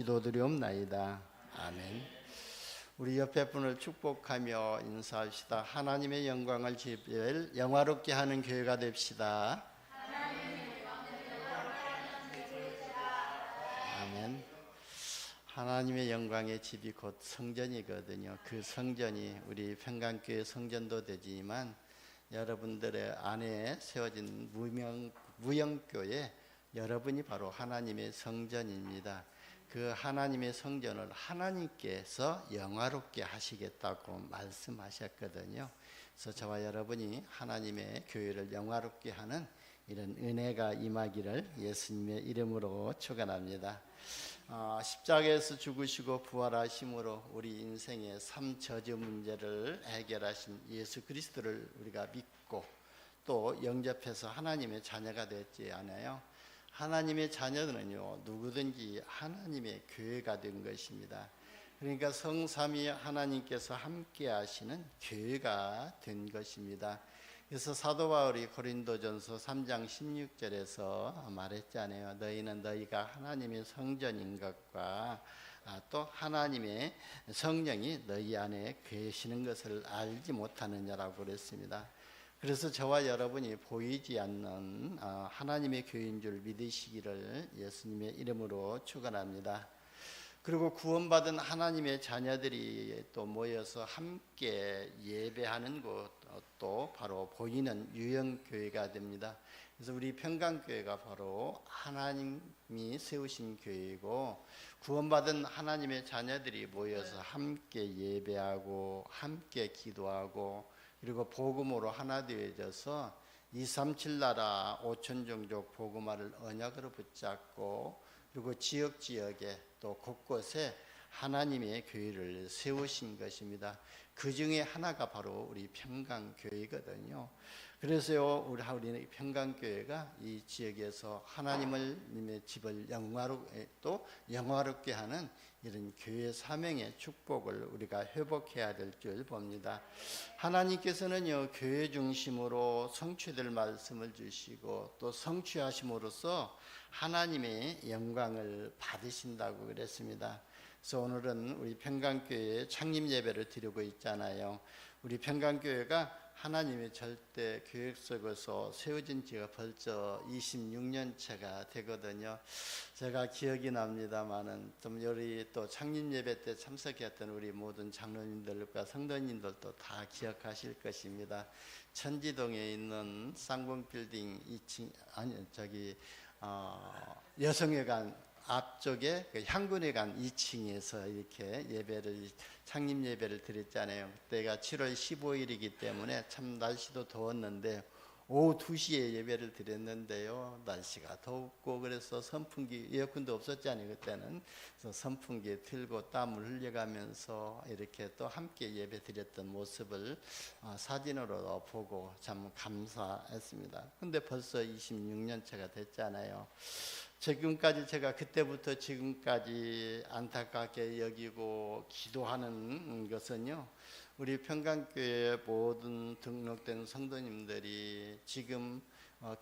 기도드리옵나이다. 아멘. 우리 옆에 분을 축복하며 인사합시다. 하나님의 영광을 지별 영화롭게 하는 교회가 됩시다. 아멘. 하나님의 영광의 집이 곧 성전이거든요. 그 성전이 우리 평강교회 성전도 되지만 여러분들의 안에 세워진 무영교회, 여러분이 바로 하나님의 성전입니다. 그 하나님의 성전을 하나님께서 영화롭게 하시겠다고 말씀하셨거든요. 그래서 저와 여러분이 하나님의 교회를 영화롭게 하는 이런 은혜가 임하기를 예수님의 이름으로 축원합니다. 십자가에서 죽으시고 부활하심으로 우리 인생의 삶 저주 문제를 해결하신 예수 그리스도를 우리가 믿고 또 영접해서 하나님의 자녀가 됐지 않아요? 하나님의 자녀들은요, 누구든지 하나님의 교회가 된 것입니다. 그러니까 성삼위 하나님께서 함께 하시는 교회가 된 것입니다. 그래서 사도 바울이 고린도전서 3장 16절에서 말했잖아요. 너희는 너희가 하나님의 성전인 것과 또 하나님의 성령이 너희 안에 계시는 것을 알지 못하느냐라고 그랬습니다. 그래서 저와 여러분이 보이지 않는 하나님의 교회인 줄 믿으시기를 예수님의 이름으로 축원합니다. 그리고 구원받은 하나님의 자녀들이 또 모여서 함께 예배하는 곳도 바로 보이는 유형교회가 됩니다. 그래서 우리 평강교회가 바로 하나님이 세우신 교회이고, 구원받은 하나님의 자녀들이 모여서 함께 예배하고 함께 기도하고 그리고 복음으로 하나 되어져서 237 나라 5천 종족 복음화를 언약으로 붙잡고 그리고 지역에 또 곳곳에 하나님의 교회를 세우신 것입니다. 그 중에 하나가 바로 우리 평강교회거든요. 그래서요, 우리 평강교회가 이 지역에서 하나님의 집을 영화롭게 하는 이런 교회 사명의 축복을 우리가 회복해야 될 줄 봅니다. 하나님께서는요, 교회 중심으로 성취될 말씀을 주시고 또 성취하심으로써 하나님의 영광을 받으신다고 그랬습니다. 그래서 오늘은 우리 평강교회 창립 예배를 드리고 있잖아요. 우리 평강교회가 하나님의 절대 계획 속에서 세워진 지가 벌써 26년 차가 되거든요. 제가 기억이 납니다만은 좀 여기 또 창립 예배 때 참석했던 우리 모든 장로님들과 성도님들도 다 기억하실 것입니다. 천지동에 있는 쌍봉빌딩 2층 여성회관 앞쪽에 그 향군회관 2층에서 이렇게 창립 예배를 드렸잖아요. 그때가 7월 15일이기 때문에 참 날씨도 더웠는데 오후 2시에 예배를 드렸는데요. 날씨가 덥고 그래서 선풍기, 에어컨도 없었잖아요. 그때는. 그래서 선풍기 틀고 땀을 흘려가면서 이렇게 또 함께 예배 드렸던 모습을 사진으로 보고 참 감사했습니다. 근데 벌써 26년 차가 됐잖아요. 지금까지 제가 그때부터 지금까지 안타깝게 여기고 기도하는 것은요, 우리 평강교회 모든 등록된 성도님들이 지금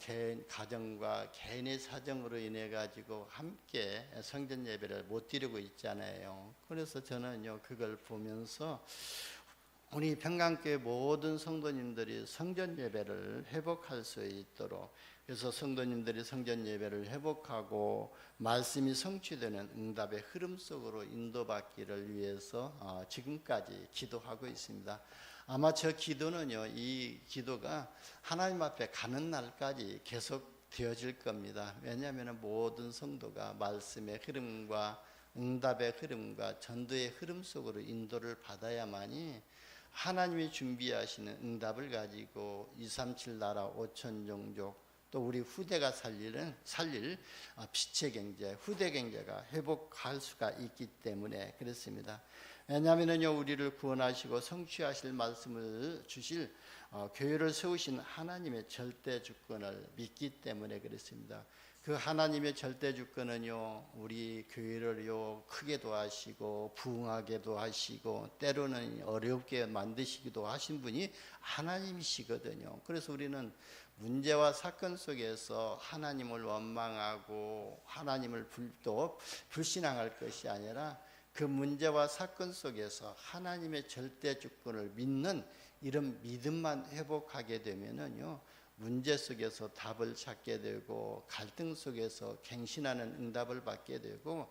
개인 가정과 개인의 사정으로 인해 가지고 함께 성전 예배를 못 드리고 있잖아요. 그래서 저는요, 그걸 보면서 우리 평강교회 모든 성도님들이 성전 예배를 회복할 수 있도록, 그래서 성도님들이 성전 예배를 회복하고 말씀이 성취되는 응답의 흐름 속으로 인도받기를 위해서 지금까지 기도하고 있습니다. 아마 저 기도는요, 이 기도가 하나님 앞에 가는 날까지 계속 되어질 겁니다. 왜냐하면 모든 성도가 말씀의 흐름과 응답의 흐름과 전도의 흐름 속으로 인도를 받아야만이 하나님이 준비하시는 응답을 가지고 237 나라 5천 종족 또 우리 후대가 살릴 빛의 경제, 후대 경제가 회복할 수가 있기 때문에 그렇습니다. 왜냐하면요, 우리를 구원하시고 성취하실 말씀을 주실 교회를 세우신 하나님의 절대 주권을 믿기 때문에 그렇습니다. 그 하나님의 절대 주권은요, 우리 교회를요 크게도 하시고 부흥하게도 하시고 때로는 어렵게 만드시기도 하신 분이 하나님이시거든요. 그래서 우리는 문제와 사건 속에서 하나님을 원망하고 하나님을 또 불신앙할 것이 아니라 그 문제와 사건 속에서 하나님의 절대 주권을 믿는 이런 믿음만 회복하게 되면은요, 문제 속에서 답을 찾게 되고 갈등 속에서 갱신하는 응답을 받게 되고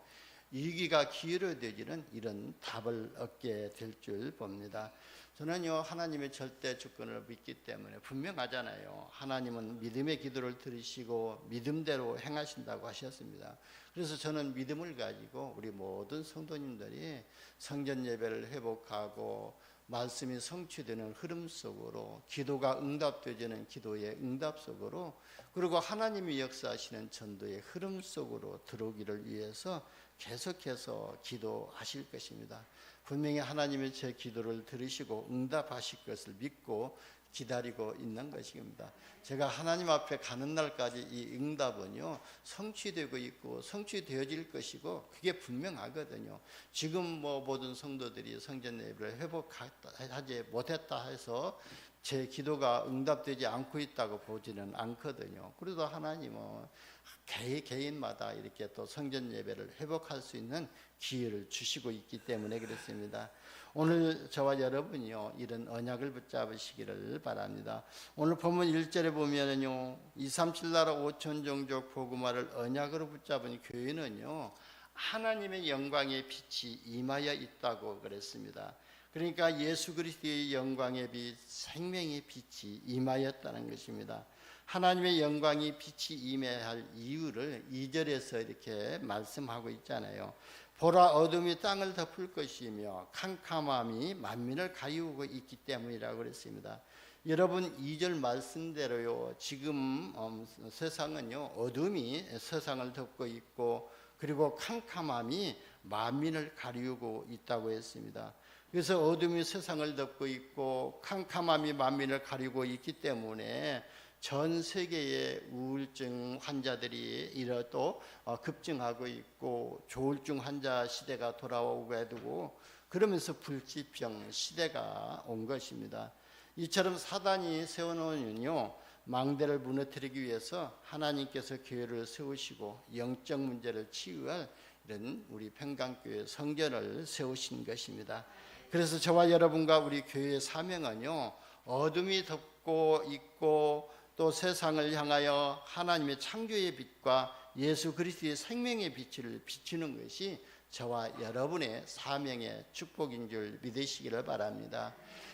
위기가 기회로 되지는 이런 답을 얻게 될 줄 봅니다. 저는요, 하나님의 절대 주권을 믿기 때문에 분명하잖아요. 하나님은 믿음의 기도를 들으시고 믿음대로 행하신다고 하셨습니다. 그래서 저는 믿음을 가지고 우리 모든 성도님들이 성전 예배를 회복하고 말씀이 성취되는 흐름 속으로, 기도가 응답되지는 기도의 응답 속으로, 그리고 하나님이 역사하시는 전도의 흐름 속으로 들어오기를 위해서 계속해서 기도하실 것입니다. 분명히 하나님이 제 기도를 들으시고 응답하실 것을 믿고 기다리고 있는 것입니다. 제가 하나님 앞에 가는 날까지 이 응답은요, 성취되고 있고 성취되어질 것이고 그게 분명하거든요. 지금 모든 성도들이 성전 예배를 회복하지 못했다 해서 제 기도가 응답되지 않고 있다고 보지는 않거든요. 그래도 하나님은 개인마다 이렇게 또 성전 예배를 회복할 수 있는 기회를 주시고 있기 때문에 그렇습니다. 오늘 저와 여러분이요, 이런 언약을 붙잡으시기를 바랍니다. 오늘 본문 1절에 보면은요, 237 나라 5천 종족 복음화를 언약으로 붙잡은 교회는요, 하나님의 영광의 빛이 임하여 있다고 그랬습니다. 그러니까 예수 그리스도의 영광의 빛, 생명의 빛이 임하였다는 것입니다. 하나님의 영광이 빛이 임해야 할 이유를 2절에서 이렇게 말씀하고 있잖아요. 보라, 어둠이 땅을 덮을 것이며 캄캄함이 만민을 가리우고 있기 때문이라고 그랬습니다. 여러분, 2절 말씀대로요, 지금 세상은요, 어둠이 세상을 덮고 있고 그리고 캄캄함이 만민을 가리우고 있다고 했습니다. 그래서 어둠이 세상을 덮고 있고 캄캄함이 만민을 가리고 있기 때문에 전 세계의 우울증 환자들이 또 급증하고 있고 조울증 환자 시대가 돌아오게 되고, 그러면서 불치병 시대가 온 것입니다. 이처럼 사단이 세워놓은요, 망대를 무너뜨리기 위해서 하나님께서 교회를 세우시고 영적 문제를 치유할 이런 우리 평강교회 성전을 세우신 것입니다. 그래서 저와 여러분과 우리 교회의 사명은요, 어둠이 덮고 있고 또 세상을 향하여 하나님의 창조의 빛과 예수 그리스도의 생명의 빛을 비추는 것이 저와 여러분의 사명의 축복인 줄 믿으시기를 바랍니다.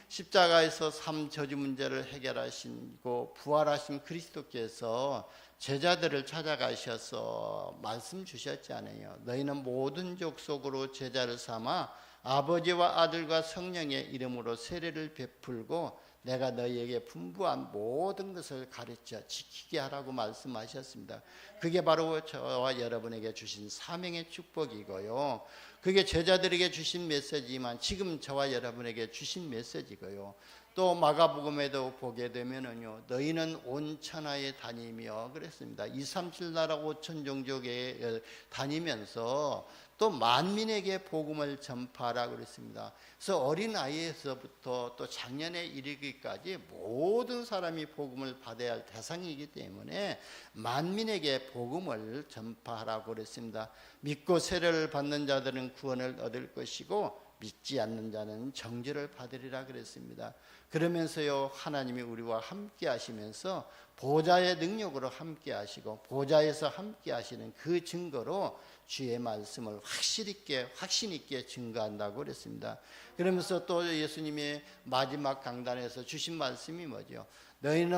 십자가에서 삶 저주 문제를 해결하시고 부활하신 그리스도께서 제자들을 찾아가셔서 말씀 주셨잖아요. 너희는 모든 족속으로 제자를 삼아 아버지와 아들과 성령의 이름으로 세례를 베풀고 내가 너희에게 분부한 모든 것을 가르쳐 지키게 하라고 말씀하셨습니다. 그게 바로 저와 여러분에게 주신 사명의 축복이고요, 그게 제자들에게 주신 메시지지만 지금 저와 여러분에게 주신 메시지고요, 또 마가복음에도 보게 되면은요, 너희는 온 천하에 다니며 그랬습니다. 237 나라 5천 종족에 다니면서 또 만민에게 복음을 전파하라고 그랬습니다. 그래서 어린아이에서부터 또 작년에 이르기까지 모든 사람이 복음을 받아야 할 대상이기 때문에 만민에게 복음을 전파하라고 그랬습니다. 믿고 세례를 받는 자들은 구원을 얻을 것이고 믿지 않는 자는 정죄를 받으리라 그랬습니다. 그러면서요, 하나님이 우리와 함께 하시면서 보좌의 능력으로 함께 하시고 보좌에서 함께 하시는 그 증거로 주의 말씀을 확신 있게 증거한다고 그랬습니다. 그러면서 또 예수님이 마지막 강단에서 주신 말씀이 뭐죠? 너희는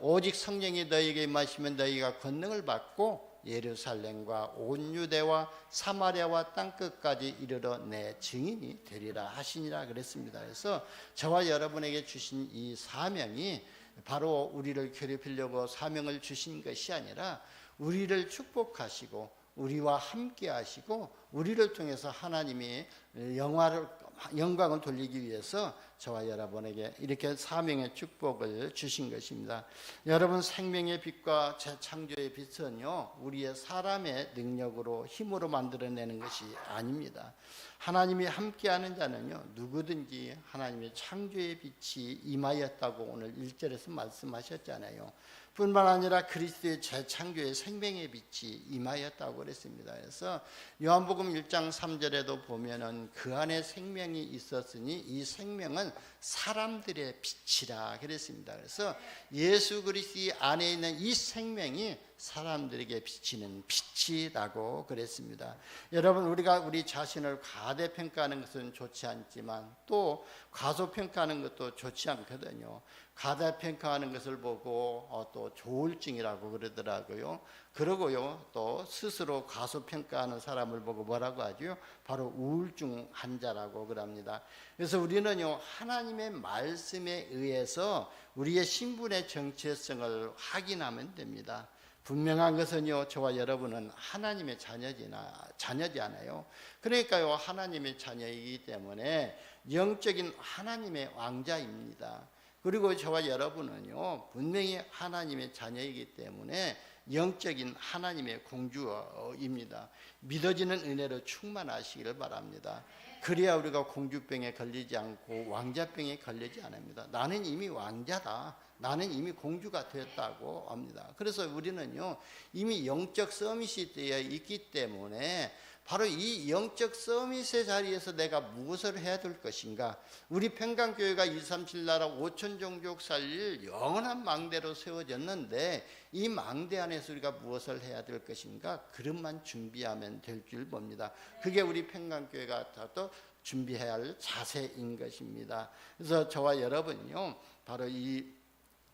오직 성령이 너희에게 임하시면 너희가 권능을 받고 예루살렘과 온 유대와 사마리아와 땅끝까지 이르러 내 증인이 되리라 하시니라 그랬습니다. 그래서 저와 여러분에게 주신 이 사명이 바로 우리를 괴롭히려고 사명을 주신 것이 아니라 우리를 축복하시고 우리와 함께 하시고 우리를 통해서 하나님이 영광을 돌리기 위해서 저와 여러분에게 이렇게 사명의 축복을 주신 것입니다. 여러분, 생명의 빛과 재창조의 빛은요, 우리의 사람의 능력으로 힘으로 만들어내는 것이 아닙니다. 하나님이 함께하는 자는요, 누구든지 하나님의 창조의 빛이 임하였다고 오늘 1절에서 말씀하셨잖아요. 뿐만 아니라 그리스도의 재창조의 생명의 빛이 임하였다고 그랬습니다. 그래서 요한복음 1장 3절에도 보면은 그 안에 생명이 있었으니 이 생명은 사람들의 빛이라 그랬습니다. 그래서 예수 그리스도 안에 있는 이 생명이 사람들에게 비치는 빛이라고 그랬습니다. 여러분, 우리가 우리 자신을 과대평가하는 것은 좋지 않지만 또 과소평가하는 것도 좋지 않거든요. 과대평가하는 것을 보고 또 조울증이라고 그러더라고요. 그러고요, 또 스스로 과소평가하는 사람을 보고 뭐라고 하죠? 바로 우울증 환자라고 그럽니다. 그래서 우리는요, 하나님의 말씀에 의해서 우리의 신분의 정체성을 확인하면 됩니다. 분명한 것은요, 저와 여러분은 하나님의 자녀지 않아요. 그러니까요, 하나님의 자녀이기 때문에 영적인 하나님의 왕자입니다. 그리고 저와 여러분은요, 분명히 하나님의 자녀이기 때문에 영적인 하나님의 공주입니다. 믿어지는 은혜로 충만하시기를 바랍니다. 그래야 우리가 공주병에 걸리지 않고 왕자병에 걸리지 않습니다. 나는 이미 왕자다, 나는 이미 공주가 되었다고 합니다. 그래서 우리는요, 이미 영적 서밋이 되어 있기 때문에 바로 이 영적 서밋의 자리에서 내가 무엇을 해야 될 것인가. 우리 평강교회가 237 나라 5천 종족 살릴 영원한 망대로 세워졌는데 이 망대 안에서 우리가 무엇을 해야 될 것인가, 그릇만 준비하면 될 줄 봅니다. 그게 우리 평강교회가 또 준비해야 할 자세인 것입니다. 그래서 저와 여러분요, 바로 이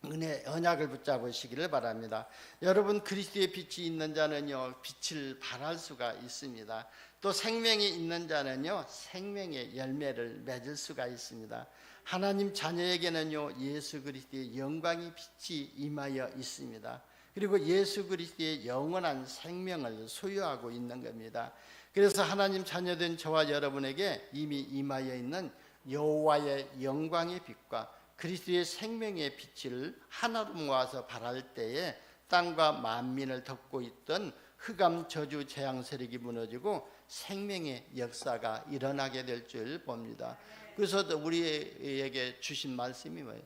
은혜 언약을 붙잡으시기를 바랍니다. 여러분, 그리스도의 빛이 있는 자는요, 빛을 발할 수가 있습니다. 또 생명이 있는 자는요, 생명의 열매를 맺을 수가 있습니다. 하나님 자녀에게는요, 예수 그리스도의 영광의 빛이 임하여 있습니다. 그리고 예수 그리스도의 영원한 생명을 소유하고 있는 겁니다. 그래서 하나님 자녀된 저와 여러분에게 이미 임하여 있는 여호와의 영광의 빛과 그리스도의 생명의 빛을 하나로 모아서 발할 때에 땅과 만민을 덮고 있던 흑암 저주 재앙 세력이 무너지고 생명의 역사가 일어나게 될 줄 봅니다. 그래서 우리에게 주신 말씀이 뭐예요?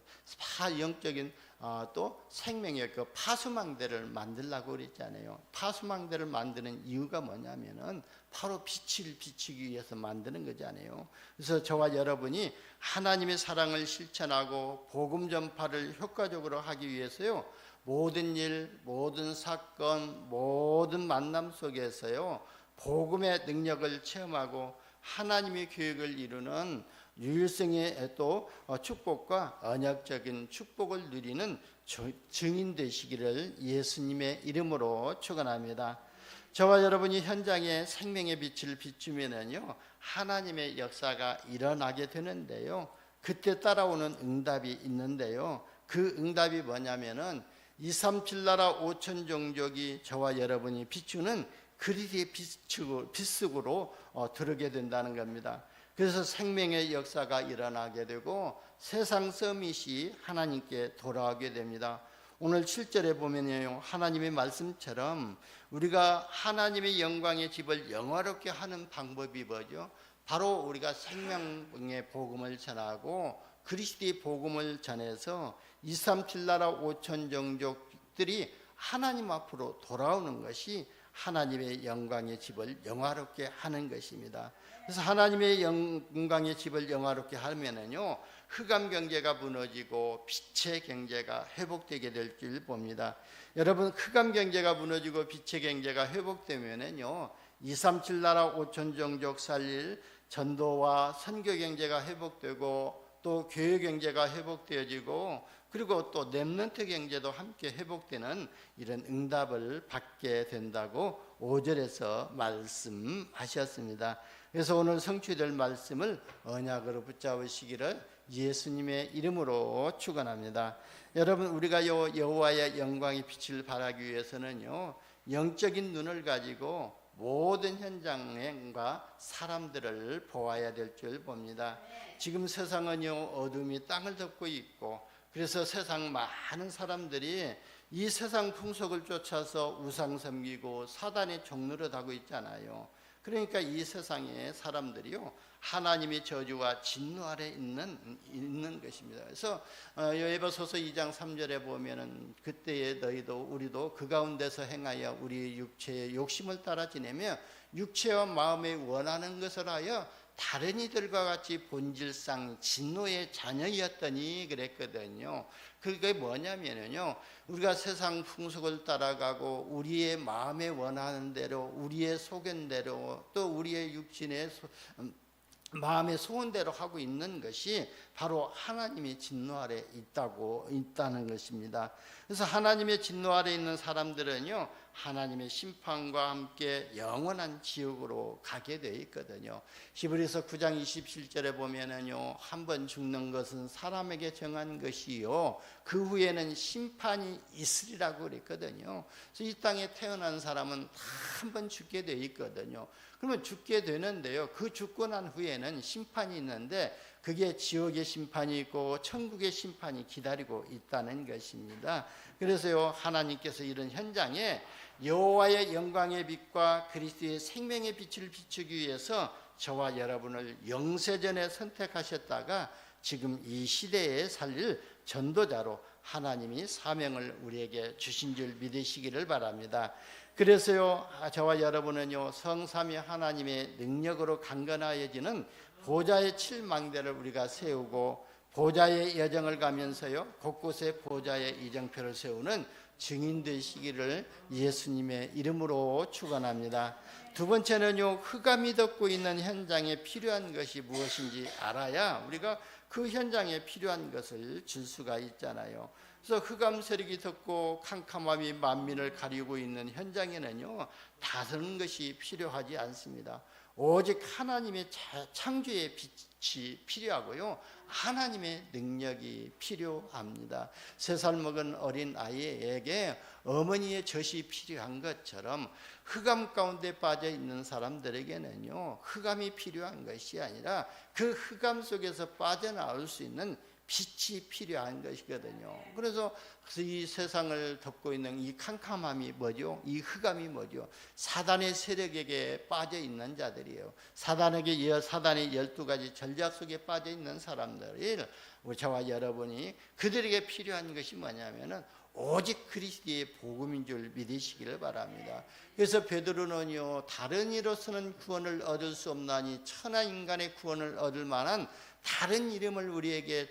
영적인 또 생명의 그 파수망대를 만들라고 그랬잖아요. 파수망대를 만드는 이유가 뭐냐면은 바로 빛을 비추기 위해서 만드는 거잖아요. 그래서 저와 여러분이 하나님의 사랑을 실천하고 복음 전파를 효과적으로 하기 위해서요, 모든 일, 모든 사건, 모든 만남 속에서요, 복음의 능력을 체험하고 하나님의 계획을 이루는 유일성의 또 축복과 언약적인 축복을 누리는 증인 되시기를 예수님의 이름으로 축원합니다. 저와 여러분이 현장에 생명의 빛을 비추면은요, 하나님의 역사가 일어나게 되는데요, 그때 따라오는 응답이 있는데요, 그 응답이 뭐냐면은 237 나라 5천 종족이 저와 여러분이 비추는 그리스도의 빛속으로 들어게 된다는 겁니다. 그래서 생명의 역사가 일어나게 되고 세상 서밋이 하나님께 돌아오게 됩니다. 오늘 7절에 보면요, 하나님의 말씀처럼 우리가 하나님의 영광의 집을 영화롭게 하는 방법이 뭐죠? 바로 우리가 생명의 복음을 전하고 그리스도의 복음을 전해서 237 나라 5천 종족들이 하나님 앞으로 돌아오는 것이 하나님의 영광의 집을 영화롭게 하는 것입니다. 그래서 하나님의 영광의 집을 영화롭게 하면은요, 흑암 경제가 무너지고 빛의 경제가 회복되게 될 줄 봅니다. 여러분, 흑암 경제가 무너지고 빛의 경제가 회복되면은요, 237 나라 5천 종족 살릴 전도와 선교 경제가 회복되고 또 교회 경제가 회복되어지고 그리고 또 렘넌트 경제도 함께 회복되는 이런 응답을 받게 된다고 5절에서 말씀하셨습니다. 그래서 오늘 성취될 말씀을 언약으로 붙잡으시기를 예수님의 이름으로 축원합니다. 여러분, 우리가 여호와의 영광의 빛을 발하기 위해서는요, 영적인 눈을 가지고 모든 현장과 사람들을 보아야 될 줄 봅니다. 지금 세상은요, 어둠이 땅을 덮고 있고 그래서 세상 많은 사람들이 이 세상 풍속을 쫓아서 우상 섬기고 사단의 종노릇 하고 있잖아요. 그러니까 이 세상의 사람들이요, 하나님의 저주와 진노 아래 있는 것입니다. 그래서 에베소서 2장 3절에 보면은 그때에 너희도 우리도 그 가운데서 행하여 우리 육체의 욕심을 따라 지내며 육체와 마음에 원하는 것을 하여 다른 이들과 같이 본질상 진노의 자녀였더니 그랬거든요. 그게 뭐냐면요, 우리가 세상 풍속을 따라가고 우리의 마음에 원하는 대로, 우리의 소견대로, 또 우리의 육신의 마음의 소원대로 하고 있는 것이 바로 하나님의 진노 아래 있다는 것입니다. 그래서 하나님의 진노 아래 있는 사람들은요, 하나님의 심판과 함께 영원한 지옥으로 가게 되어 있거든요. 히브리서 9장 27절에 보면은요, 한 번 죽는 것은 사람에게 정한 것이요, 그 후에는 심판이 있으리라고 그랬거든요. 그래서 이 땅에 태어난 사람은 다 한 번 죽게 되어 있거든요. 그러면 죽게 되는데요, 그 죽고 난 후에는 심판이 있는데 그게 지옥의 심판이 있고 천국의 심판이 기다리고 있다는 것입니다. 그래서요, 하나님께서 이런 현장에 여호와의 영광의 빛과 그리스도의 생명의 빛을 비추기 위해서 저와 여러분을 영세전에 선택하셨다가 지금 이 시대에 살릴 전도자로 하나님이 사명을 우리에게 주신 줄 믿으시기를 바랍니다. 그래서요, 저와 여러분은요, 성삼위 하나님의 능력으로 강건하여지는 보좌의 7망대를 우리가 세우고 보좌의 여정을 가면서요, 곳곳에 보좌의 이정표를 세우는 증인 되시기를 예수님의 이름으로 축원합니다. 두 번째는요, 흑암이 덮고 있는 현장에 필요한 것이 무엇인지 알아야 우리가 그 현장에 필요한 것을 줄 수가 있잖아요. 그래서 흑암 세력이 덮고 캄캄함이 만민을 가리고 있는 현장에는요, 다른 것이 필요하지 않습니다. 오직 하나님의 창조의 빛이 필요하고요, 하나님의 능력이 필요합니다. 3살 먹은 어린 아이에게 어머니의 젖이 필요한 것처럼 흑암 가운데 빠져 있는 사람들에게는요, 흑암이 필요한 것이 아니라 그 흑암 속에서 빠져나올 수 있는 빛이 필요한 것이거든요. 그래서 이 세상을 덮고 있는 이 캄캄함이 뭐죠? 이 흑암이 뭐죠? 사단의 세력에게 빠져 있는 자들이에요. 사단의 12가지 전략 속에 빠져 있는 사람들이, 저와 여러분이 그들에게 필요한 것이 뭐냐면은 오직 그리스도의 복음인 줄 믿으시기를 바랍니다. 그래서 베드로는요, 다른 이로서는 구원을 얻을 수 없나니 천하 인간의 구원을 얻을 만한 다른 이름을 우리에게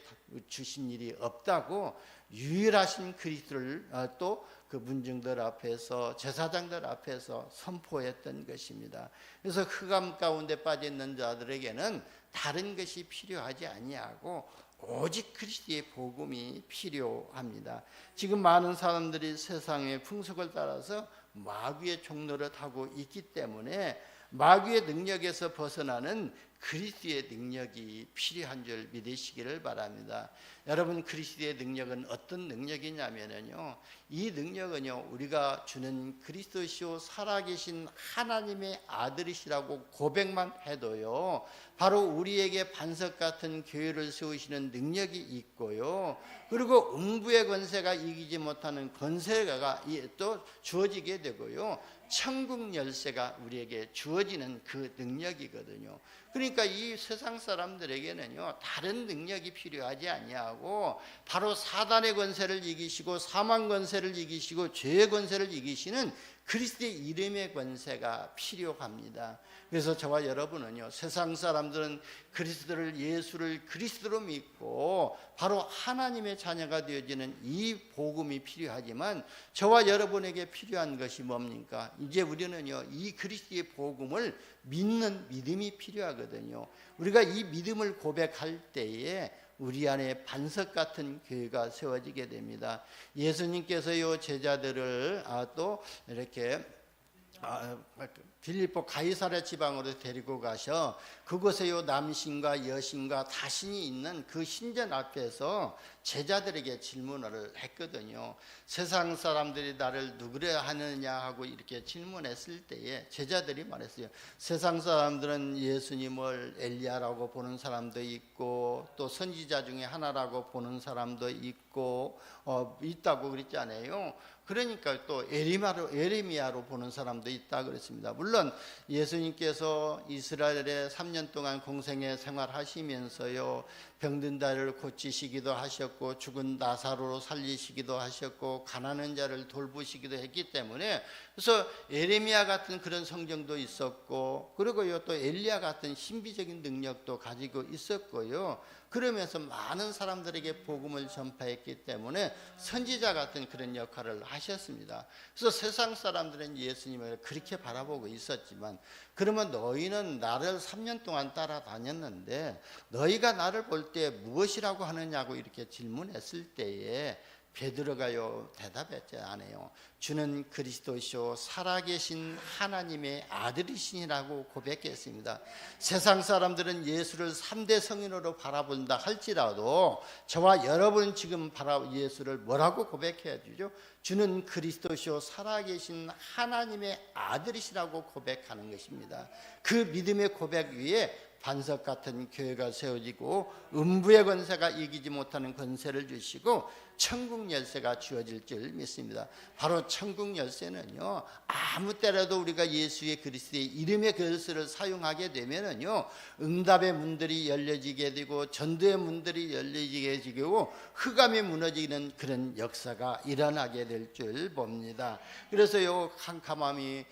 주신 일이 없다고 유일하신 그리스도를 또 그 문증들 앞에서, 제사장들 앞에서 선포했던 것입니다. 그래서 흑암 가운데 빠져 있는 자들에게는 다른 것이 필요하지 아니하고 오직 그리스도의 복음이 필요합니다. 지금 많은 사람들이 세상의 풍속을 따라서 마귀의 종노릇 하고 있기 때문에 마귀의 능력에서 벗어나는 그리스도의 능력이 필요한 줄 믿으시기를 바랍니다. 여러분, 그리스도의 능력은 어떤 능력이냐면요, 이 능력은요, 우리가 주는 그리스도시요 살아계신 하나님의 아들이시라고 고백만 해도요, 바로 우리에게 반석 같은 교회를 세우시는 능력이 있고요, 그리고 음부의 권세가 이기지 못하는 권세가 또 주어지게 되고요, 천국 열쇠가 우리에게 주어지는 그 능력이거든요. 그러니까 이 세상 사람들에게는요, 다른 능력이 필요하지 아니하고 바로 사단의 권세를 이기시고 사망 권세를 이기시고 죄의 권세를 이기시는 그리스도의 이름의 권세가 필요합니다. 그래서 저와 여러분은요, 세상 사람들은 그리스도를, 예수를 그리스도로 믿고 바로 하나님의 자녀가 되어지는 이 복음이 필요하지만 저와 여러분에게 필요한 것이 뭡니까? 이제 우리는요, 이 그리스도의 복음을 믿는 믿음이 필요하거든요. 우리가 이 믿음을 고백할 때에 우리 안에 반석 같은 교회가 세워지게 됩니다. 예수님께서요, 제자들을 또 이렇게 빌립보 가이사랴 지방으로 데리고 가셔 그곳에요, 남신과 여신과 다신이 있는 그 신전 앞에서 제자들에게 질문을 했거든요. 세상 사람들이 나를 누구라 하느냐 하고 이렇게 질문했을 때에 제자들이 말했어요. 세상 사람들은 예수님을 엘리야라고 보는 사람도 있고 또 선지자 중에 하나라고 보는 사람도 있고 있다고 그랬잖아요. 그러니까 또 에레미야로 보는 사람도 있다 그랬습니다. 물론 물론 예수님께서 이스라엘에 3년 동안 공생애 생활하시면서요, 병든 자를 고치시기도 하셨고, 죽은 나사로로 살리시기도 하셨고, 가난한 자를 돌보시기도 했기 때문에, 그래서 예레미야 같은 그런 성경도 있었고, 그리고요 또 엘리야 같은 신비적인 능력도 가지고 있었고요, 그러면서 많은 사람들에게 복음을 전파했기 때문에 선지자 같은 그런 역할을 하셨습니다. 그래서 세상 사람들은 예수님을 그렇게 바라보고 있었지만, 그러면 너희는 나를 3년 동안 따라다녔는데 너희가 나를 볼 때 무엇이라고 하느냐고 이렇게 질문했을 때에 베드로가요 대답했지 않아요. 주는 그리스도시요 살아계신 하나님의 아들이시니라고 고백했습니다. 세상 사람들은 예수를 3대 성인으로 바라본다 할지라도 저와 여러분 지금 예수를 뭐라고 고백해야 되죠? 주는 그리스도시요 살아계신 하나님의 아들이시라고 고백하는 것입니다. 그 믿음의 고백 위에 반석 같은 교회가 세워지고 음부의 권세가 이기지 못하는 권세를 주시고 천국 열쇠가 주어질 줄 믿습니다. 바로 천국 열쇠는요, 아무 때라도 우리가 예수의 그리스도의 이름의 글씨를 사용하게 되면은요, 응답의 문들이 열려지게 되고 전도의 문들이 열려지게 되고 흑암이 무너지는 그런 역사가 일어나게 될 줄 봅니다. 그래서요, 캄캄함이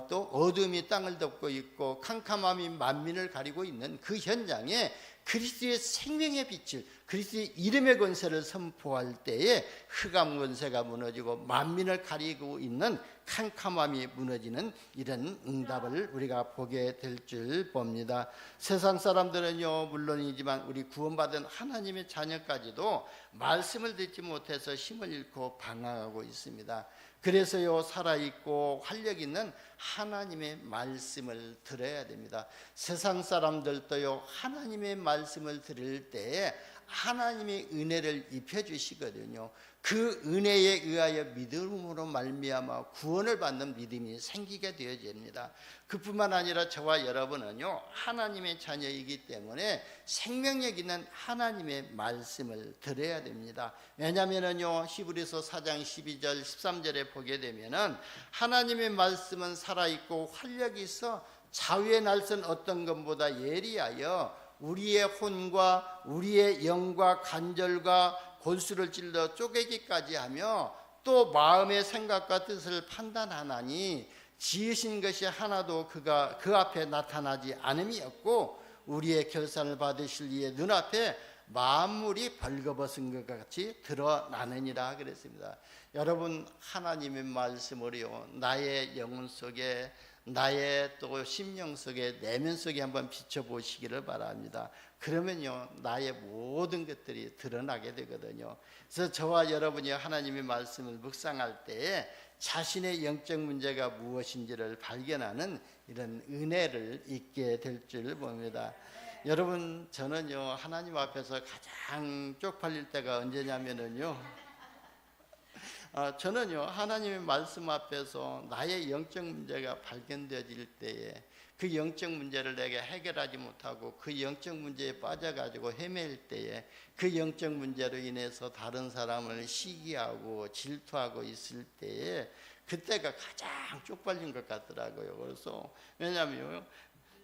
또 어둠이 땅을 덮고 있고 캄캄함이 만민을 가리고 있는 그 현장에 그리스도의 생명의 빛을, 그리스도의 이름의 권세를 선포할 때에 흑암 권세가 무너지고 만민을 가리고 있는 캄캄함이 무너지는 이런 응답을 우리가 보게 될 줄 봅니다. 세상 사람들은요 물론이지만 우리 구원받은 하나님의 자녀까지도 말씀을 듣지 못해서 힘을 잃고 방황하고 있습니다. 그래서요 살아있고 활력 있는 하나님의 말씀을 들어야 됩니다. 세상 사람들도요 하나님의 말씀을 들을 때에 하나님의 은혜를 입혀주시거든요. 그 은혜에 의하여 믿음으로 말미암아 구원을 받는 믿음이 생기게 되어집니다. 그뿐만 아니라 저와 여러분은요 하나님의 자녀이기 때문에 생명력 있는 하나님의 말씀을 들어야 됩니다. 왜냐하면요 히브리서 4장 12절 13절에 보게 되면은 하나님의 말씀은 살아있고 활력이 있어 자위의 날선 어떤 것보다 예리하여 우리의 혼과 우리의 영과 간절과 골수를 찔러 쪼개기까지 하며 또 마음의 생각과 뜻을 판단하나니 지으신 것이 하나도 그가 그 앞에 나타나지 않음이 없고 우리의 결산을 받으실 이의 눈앞에 만물이 벌거벗은 것 같이 드러나느니라 그랬습니다. 여러분 하나님의 말씀으로요 나의 영혼 속에 나의 또 심령 속에 내면 속에 한번 비춰보시기를 바랍니다. 그러면요 나의 모든 것들이 드러나게 되거든요. 그래서 저와 여러분이 하나님의 말씀을 묵상할 때에 자신의 영적 문제가 무엇인지를 발견하는 이런 은혜를 잊게 될 줄 봅니다. 여러분 저는요 하나님 앞에서 가장 쪽팔릴 때가 언제냐면은요 저는요 하나님의 말씀 앞에서 나의 영적 문제가 발견되어질 때에 그 영적 문제를 내가 해결하지 못하고 그 영적 문제에 빠져가지고 헤맬 때에 그 영적 문제로 인해서 다른 사람을 시기하고 질투하고 있을 때에 그때가 가장 쪽팔린 것 같더라고요. 그래서 왜냐하면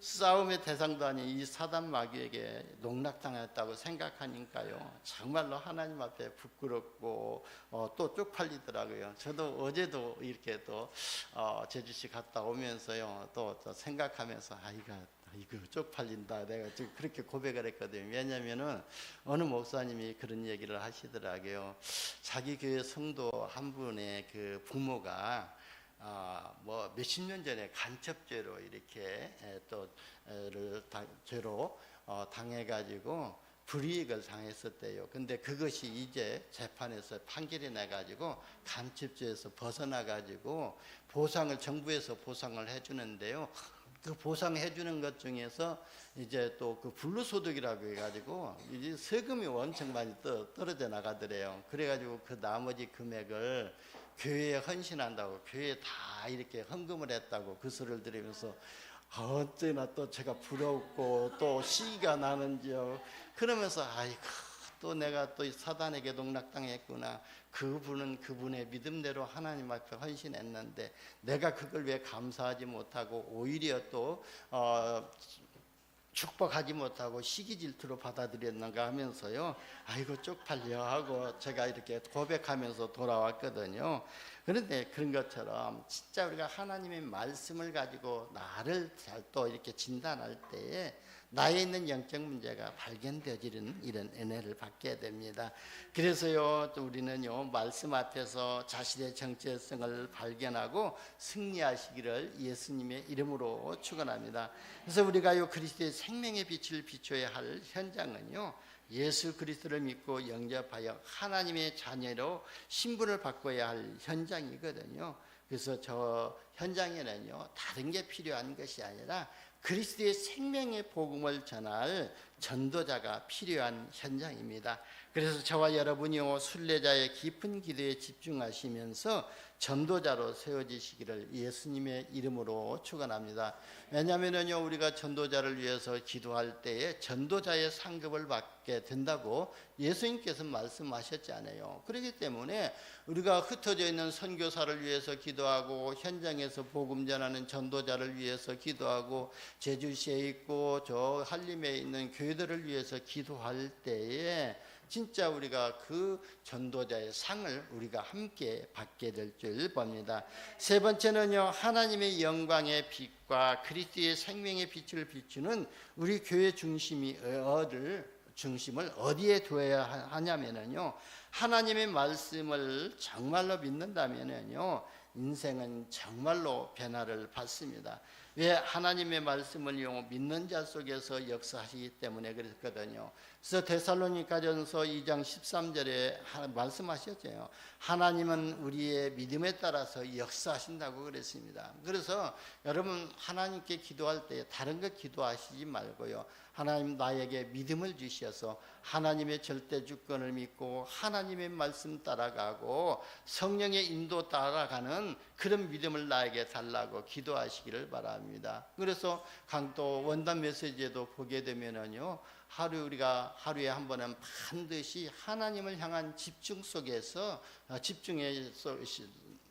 싸움의 대상도 아닌 이 사단 마귀에게 농락당했다고 생각하니까요 정말로 하나님 앞에 부끄럽고 또 쪽팔리더라고요. 저도 어제도 이렇게 또 제주시 갔다 오면서요 또 생각하면서 이거 쪽팔린다 내가 지금 그렇게 고백을 했거든요. 왜냐하면은 어느 목사님이 그런 얘기를 하시더라고요. 자기 교회 성도 한 분의 그 부모가 뭐 몇십 년 전에 간첩죄로 이렇게 죄로 당해가지고 불이익을 당했었대요. 근데 그것이 이제 재판에서 판결이 나가지고 간첩죄에서 벗어나가지고 보상을 정부에서 보상을 해주는데요. 그 보상해주는 것 중에서 이제 또 그 불로소득이라고 해가지고 이제 세금이 엄청 많이 떨어져 나가더래요. 그래가지고 그 나머지 금액을 교회에 헌신한다고 교회에 다 이렇게 헌금을 했다고 그 소리를 들으면서 어찌나 또 제가 부럽고 또 시기가 나는지요. 그러면서 아이고 또 내가 또 사단에게 농락당했구나. 그분은 그분의 믿음대로 하나님 앞에 헌신했는데 내가 그걸 왜 감사하지 못하고 오히려 또 축복하지 못하고 시기 질투로 받아들였는가 하면서요, 아이고 쪽팔려 하고 제가 이렇게 고백하면서 돌아왔거든요. 그런데 그런 것처럼 진짜 우리가 하나님의 말씀을 가지고 나를 잘 또 이렇게 진단할 때에 나에 있는 영적 문제가 발견되어지는 이런 은혜를 받게 됩니다. 그래서요, 또 우리는요, 말씀 앞에서 자신의 정체성을 발견하고 승리하시기를 예수님의 이름으로 축원합니다. 그래서 우리가요, 그리스도의 생명의 빛을 비춰야 할 현장은요, 예수 그리스도를 믿고 영접하여 하나님의 자녀로 신분을 바꿔야 할 현장이거든요. 그래서 저 현장에는요, 다른 게 필요한 것이 아니라 그리스도의 생명의 복음을 전할 전도자가 필요한 현장입니다. 그래서 저와 여러분이요, 순례자의 깊은 기도에 집중하시면서 전도자로 세워지시기를 예수님의 이름으로 축원합니다. 왜냐하면요, 우리가 전도자를 위해서 기도할 때에 전도자의 상급을 받게 된다고 예수님께서 말씀하셨잖아요. 그렇기 때문에 우리가 흩어져 있는 선교사를 위해서 기도하고 현장에서 복음 전하는 전도자를 위해서 기도하고 제주시에 있고 저 한림에 있는 교회들을 위해서 기도할 때에 진짜 우리가 그 전도자의 상을 우리가 함께 받게 될 줄 봅니다. 세 번째는요, 하나님의 영광의 빛과 그리스도의 생명의 빛을 비추는 우리 교회 중심을 어디에 두어야 하냐면요, 하나님의 말씀을 정말로 믿는다면요, 인생은 정말로 변화를 받습니다. 왜? 하나님의 말씀을 믿는 자 속에서 역사하시기 때문에 그랬거든요. 그래서 데살로니가전서 2장 13절에 말씀하셨죠. 하나님은 우리의 믿음에 따라서 역사하신다고 그랬습니다. 그래서 여러분, 하나님께 기도할 때 다른 것 기도하시지 말고요, 하나님 나에게 믿음을 주셔서 하나님의 절대 주권을 믿고 하나님의 말씀 따라가고 성령의 인도 따라가는 그런 믿음을 나에게 달라고 기도하시기를 바랍니다. 그래서 강도 원단 메시지에도 보게 되면은요, 우리가 하루에 한 번은 반드시 하나님을 향한 집중의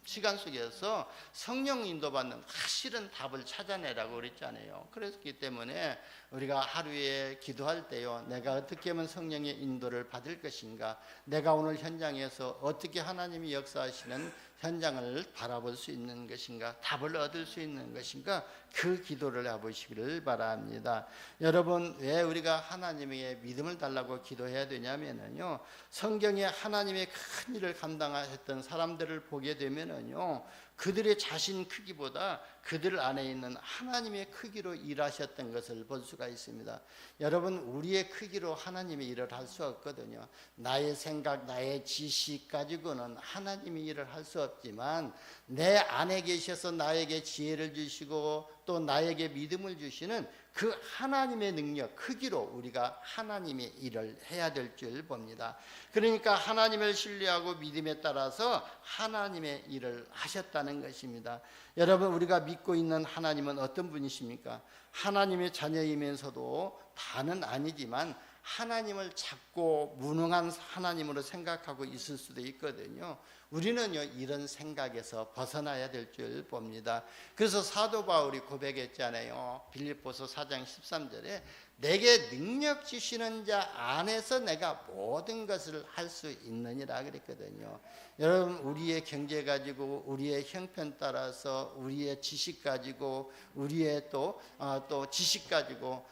시간 속에서 성령 인도받는 실은 답을 찾아내라고 그랬잖아요. 그렇기 때문에 우리가 하루에 기도할 때요, 내가 어떻게 하면 성령의 인도를 받을 것인가, 내가 오늘 현장에서 어떻게 하나님이 역사하시는 현장을 바라볼 수 있는 것인가, 답을 얻을 수 있는 것인가, 그 기도를 해보시기를 바랍니다. 여러분, 왜 우리가 하나님에게 믿음을 달라고 기도해야 되냐면요, 성경에 하나님의 큰 일을 감당하셨던 사람들을 보게 되면요, 그들의 자신 크기보다 그들 안에 있는 하나님의 크기로 일하셨던 것을 볼 수가 있습니다. 여러분, 우리의 크기로 하나님의 일을 할 수 없거든요. 나의 생각, 나의 지식 가지고는 하나님의 일을 할 수 없지만 내 안에 계셔서 나에게 지혜를 주시고 또 나에게 믿음을 주시는 그 하나님의 능력, 크기로 우리가 하나님의 일을 해야 될 줄 봅니다. 그러니까 하나님을 신뢰하고 믿음에 따라서 하나님의 일을 하셨다는 것입니다. 여러분, 우리가 믿고 있는 하나님은 어떤 분이십니까? 하나님의 자녀이면서도 다는 아니지만 하나님을 작고 무능한 하나님으로 생각하고 있을 수도 있거든요. 우리는요, 이런 생각에서 벗어나야 될 줄 봅니다. 그래서 사도 바울이 고백했잖아요. 빌립보서 4장 13절에 내게 능력 주시는 자 안에서 내가 모든 것을 할 수 있느니라 그랬거든요. 여러분, 우리의 경제 가지고, 우리의 형편 따라서, 우리의 지식 가지고, 우리의 또 지식 가지고,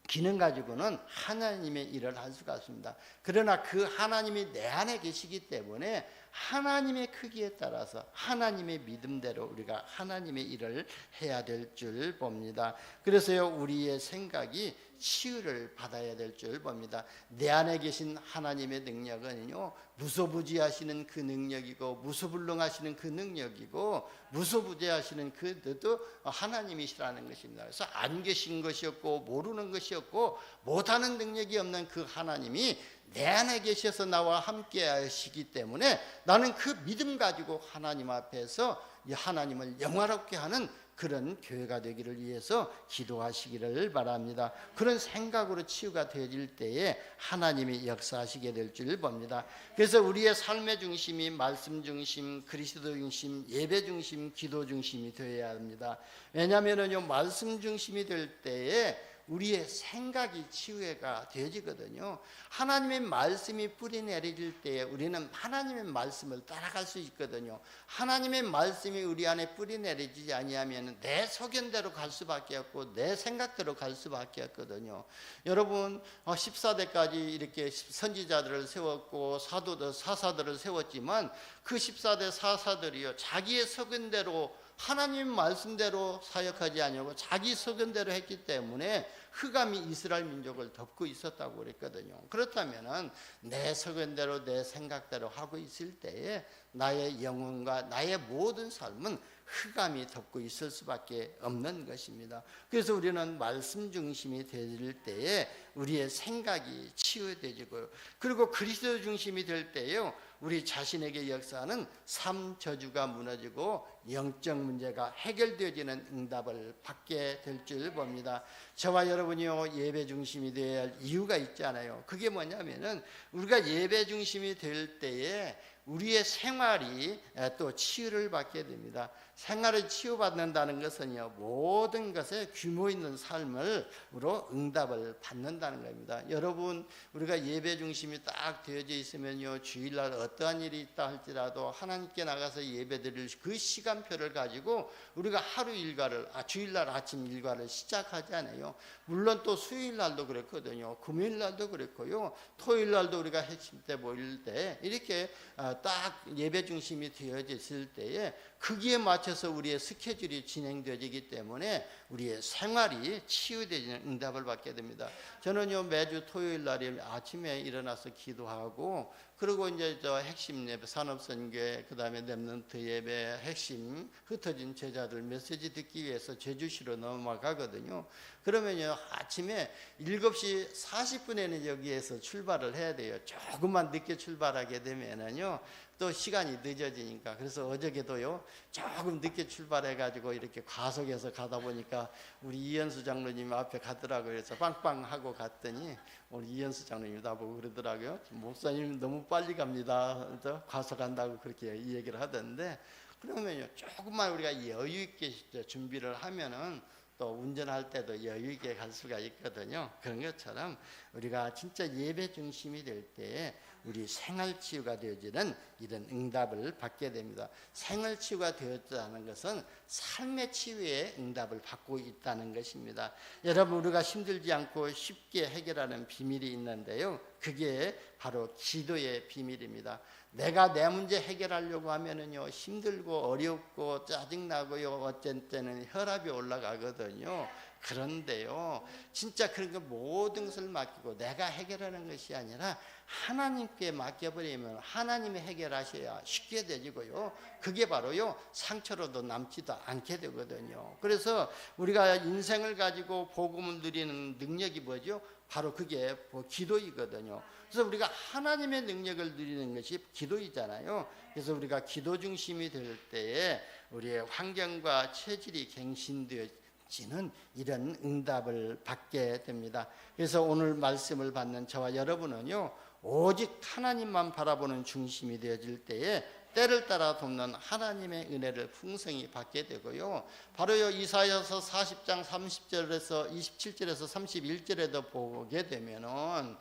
기능 가지고는 하나님의 일을 할 수가 없습니다. 그러나 그 하나님이 내 안에 계시기 때문에 하나님의 크기에 따라서 하나님의 믿음대로 우리가 하나님의 일을 해야 될 줄 봅니다. 그래서요, 우리의 생각이 치유를 받아야 될 줄 봅니다. 내 안에 계신 하나님의 능력은요, 무소부지하시는 그 능력이고, 무소불능하시는 그 능력이고, 무소부지하시는 그도 하나님이시라는 것입니다. 그래서 안 계신 것이 없고 모르는 것이 없고 못하는 능력이 없는 그 하나님이 내 안에 계셔서 나와 함께 하시기 때문에 나는 그 믿음 가지고 하나님 앞에서 이 하나님을 영화롭게 하는 그런 교회가 되기를 위해서 기도하시기를 바랍니다. 그런 생각으로 치유가 되어질 때에 하나님이 역사하시게 될 줄 봅니다. 그래서 우리의 삶의 중심이 말씀 중심, 그리스도 중심, 예배 중심, 기도 중심이 되어야 합니다. 왜냐하면요, 말씀 중심이 될 때에 우리의 생각이 치유가 되어지거든요. 하나님의 말씀이 뿌리 내릴 때에 우리는 하나님의 말씀을 따라갈 수 있거든요. 하나님의 말씀이 우리 안에 뿌리 내리지 아니하면 내 소견대로 갈 수밖에 없고 내 생각대로 갈 수밖에 없거든요. 여러분 14대까지 이렇게 선지자들을 세웠고 사사들을 세웠지만 그 14대 사사들이요, 자기의 소견대로 하나님 말씀대로 사역하지 아니하고 자기 소견대로 했기 때문에 흑암이 이스라엘 민족을 덮고 있었다고 그랬거든요. 그렇다면 내 소견대로 내 생각대로 하고 있을 때에 나의 영혼과 나의 모든 삶은 흑암이 덮고 있을 수밖에 없는 것입니다. 그래서 우리는 말씀 중심이 될 때에 우리의 생각이 치유되지고요. 그리고 그리스도 중심이 될 때요, 우리 자신에게 역사하는 삶 저주가 무너지고 영적 문제가 해결되어지는 응답을 받게 될 줄 봅니다. 저와 여러분이요, 예배 중심이 되어야 할 이유가 있잖아요. 그게 뭐냐면은 우리가 예배 중심이 될 때에 우리의 생활이 또 치유를 받게 됩니다. 생활을 치유받는다는 것은요, 모든 것에 규모 있는 삶으로 응답을 받는다는 겁니다. 여러분, 우리가 예배 중심이 딱 되어져 있으면요, 주일날 어떠한 일이 있다 할지라도 하나님께 나가서 예배드릴 그 시간표를 가지고 우리가 하루 일과를, 주일날 아침 일과를 시작하잖아요. 물론 또 수요일날도 그랬거든요. 금요일날도 그랬고요. 토요일날도 우리가 핵심 때 모일 때 이렇게 딱 예배 중심이 되어져 있을 때에 거기에 맞춰서 우리의 스케줄이 진행되어지기 때문에 우리의 생활이 치유되는 응답을 받게 됩니다. 저는요, 매주 토요일 날에 아침에 일어나서 기도하고, 그리고 이제 저 핵심 예배, 산업선교회, 그 다음에 렘넌트 예배, 핵심 흩어진 제자들 메시지 듣기 위해서 제주시로 넘어가거든요. 그러면요, 아침에 7시 40분에는 여기에서 출발을 해야 돼요. 조금만 늦게 출발하게 되면은요, 또 시간이 늦어지니까. 그래서 어저께도요, 조금 늦게 출발해가지고 이렇게 과속해서 가다 보니까 우리 이현수 장로님 앞에 가더라고요. 그래서 빵빵 하고 갔더니 우리 이현수 장로님이 나보고 그러더라고요. 목사님 너무 빨리 갑니다. 과속한다고 그렇게 이 얘기를 하던데, 그러면요, 조금만 우리가 여유 있게 준비를 하면은 또 운전할 때도 여유 있게 갈 수가 있거든요. 그런 것처럼 우리가 진짜 예배 중심이 될 때에 우리 생활치유가 되어지는 이런 응답을 받게 됩니다. 생활치유가 되었다는 것은 삶의 치유에 응답을 받고 있다는 것입니다. 여러분, 우리가 힘들지 않고 쉽게 해결하는 비밀이 있는데요, 그게 바로 기도의 비밀입니다. 내가 내 문제 해결하려고 하면은요, 힘들고 어렵고 짜증나고요, 어쩔 때는 혈압이 올라가거든요. 그런데요, 진짜 그런 거 모든 것을 맡기고 내가 해결하는 것이 아니라 하나님께 맡겨버리면 하나님이 해결하셔야 쉽게 되지고요, 그게 바로요, 상처로도 남지도 않게 되거든요. 그래서 우리가 인생을 가지고 복음을 누리는 능력이 뭐죠? 바로 그게 기도이거든요. 그래서 우리가 하나님의 능력을 누리는 것이 기도이잖아요. 그래서 우리가 기도 중심이 될 때에 우리의 환경과 체질이 갱신되어지는 이런 응답을 받게 됩니다. 그래서 오늘 말씀을 받는 저와 여러분은요, 오직 하나님만 바라보는 중심이 되어질 때에 때를 따라 돕는 하나님의 은혜를 풍성히 받게 되고요, 바로요, 이사야서 40장 30절에서 27절에서 31절에도 보게 되면은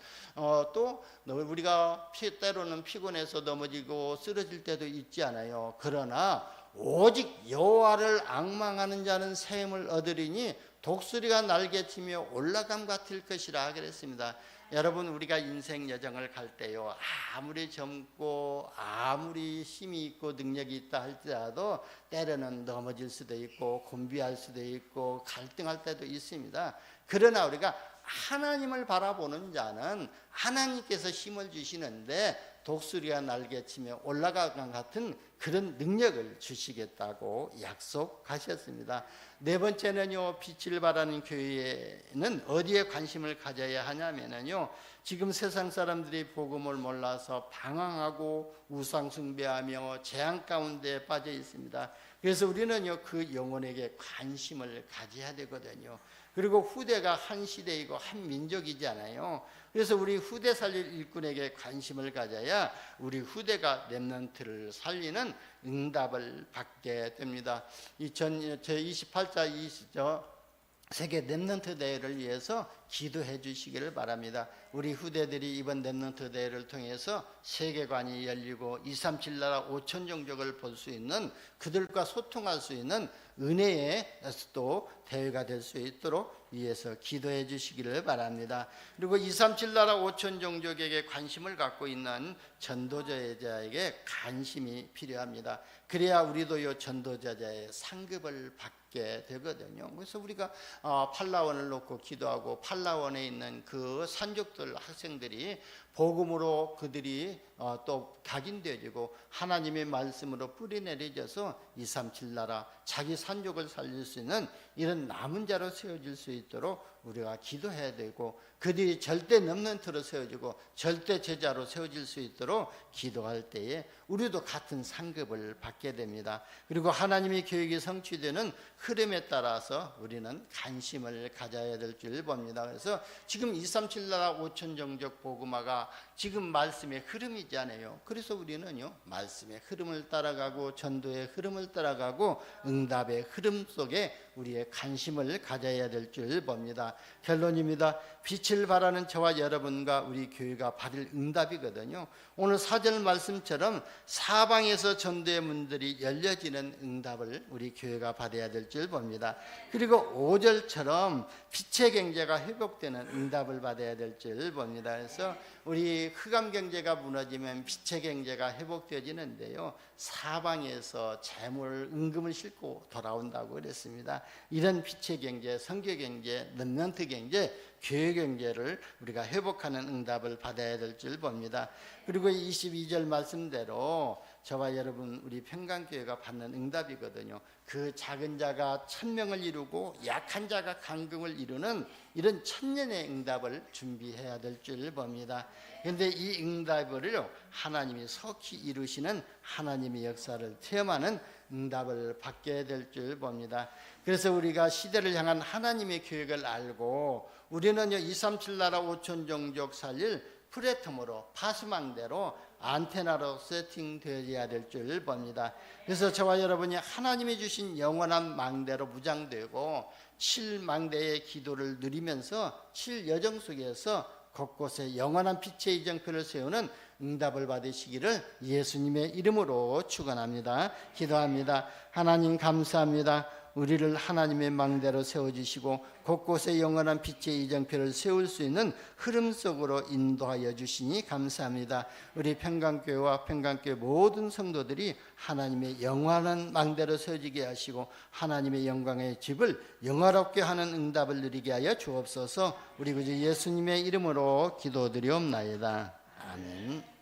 또 우리가 때로는 피곤해서 넘어지고 쓰러질 때도 있지 않아요. 그러나 오직 여호와를 앙망하는 자는 새 힘을 얻으리니 독수리가 날개치며 올라감 같을 것이라 그랬습니다. 여러분, 우리가 인생 여정을 갈 때요, 아무리 젊고 아무리 힘이 있고 능력이 있다 할지라도 때로는 넘어질 수도 있고 곤비할 수도 있고 갈등할 때도 있습니다. 그러나 우리가 하나님을 바라보는 자는 하나님께서 힘을 주시는데 독수리가 날개치며 올라가감 같은 그런 능력을 주시겠다고 약속하셨습니다. 네 번째는요, 빛을 발하는 교회는 어디에 관심을 가져야 하냐면요, 지금 세상 사람들이 복음을 몰라서 방황하고 우상 숭배하며 재앙 가운데 빠져 있습니다. 그래서 우리는요, 그 영혼에게 관심을 가져야 되거든요. 그리고 후대가 한 시대이고 한 민족이잖아요. 그래서 우리 후대 살릴 일꾼에게 관심을 가져야 우리 후대가 렘넌트를 살리는 응답을 받게 됩니다. 제28자 세계 렘넌트 대회를 위해서 기도해 주시기를 바랍니다. 우리 후대들이 이번 렘넌트 대회를 통해서 세계관이 열리고 237 나라 5천 종족을 볼 수 있는, 그들과 소통할 수 있는 은혜의 또 대회가 될 수 있도록 위해서 기도해 주시기를 바랍니다. 그리고 237 나라 5천 종족에게 관심을 갖고 있는 전도자에게 관심이 필요합니다. 그래야 우리도 전도자의 상급을 받게 되거든요. 그래서 우리가 팔라원을 놓고 기도하고 팔라원에 있는 그 산족들 학생들이 복음으로 그들이 또 각인되어지고 하나님의 말씀으로 뿌리내려져서 237 나라 자기 산족을 살릴 수 있는 이런 남은 자로 세워질 수 있도록 우리가 기도해야 되고, 그들이 절대 렘넌트로 세워지고 절대 제자로 세워질 수 있도록 기도할 때에 우리도 같은 상급을 받게 됩니다. 그리고 하나님의 계획이 성취되는 흐름에 따라서 우리는 관심을 가져야 될 줄 봅니다. 그래서 지금 237 나라 5천 종족 복음화가 지금 말씀의 흐름이잖아요. 그래서 우리는요, 말씀의 흐름을 따라가고 전도의 흐름을 따라가고 응답의 흐름 속에 우리의 관심을 가져야 될 줄 봅니다. 결론입니다. 빛을 발하는 저와 여러분과 우리 교회가 받을 응답이거든요. 오늘 4절 말씀처럼 사방에서 전도의 문들이 열려지는 응답을 우리 교회가 받아야 될 줄 봅니다. 그리고 5절처럼 빛의 경제가 회복되는 응답을 받아야 될 줄 봅니다. 그래서 우리 흑암 경제가 무너지면 빛의 경제가 회복되어지는데요, 사방에서 재물, 은금을 싣고 돌아온다고 그랬습니다. 이런 빛의 경제, 선교 경제, 렘넌트 경제, 교회 경제를 우리가 회복하는 응답을 받아야 될 줄 봅니다. 그리고 22절 말씀대로 저와 여러분 우리 평강교회가 받는 응답이거든요. 그 작은 자가 1000명을 이루고 약한 자가 강금을 이루는 이런 천년의 응답을 준비해야 될 줄 봅니다. 그런데 이 응답을 하나님이 속히 이루시는 하나님의 역사를 체험하는 응답을 받게 될 줄 봅니다. 그래서 우리가 시대를 향한 하나님의 계획을 알고 우리는요, 237 나라 5천 종족 살릴 플랫폼으로, 파수망대로, 안테나로 세팅되어야 될 줄 봅니다. 그래서 저와 여러분이 하나님이 주신 영원한 망대로 무장되고 7망대의 기도를 누리면서 7여정 속에서 곳곳에 영원한 빛의 이정표를 세우는 응답을 받으시기를 예수님의 이름으로 축원합니다. 기도합니다. 하나님 감사합니다. 우리를 하나님의 망대로 세워주시고 곳곳에 영원한 빛의 이정표를 세울 수 있는 흐름 속으로 인도하여 주시니 감사합니다. 우리 평강교회와 평강교회 모든 성도들이 하나님의 영원한 망대로 세워지게 하시고 하나님의 영광의 집을 영화롭게 하는 응답을 누리게 하여 주옵소서. 우리 구주 예수님의 이름으로 기도드리옵나이다. 아멘.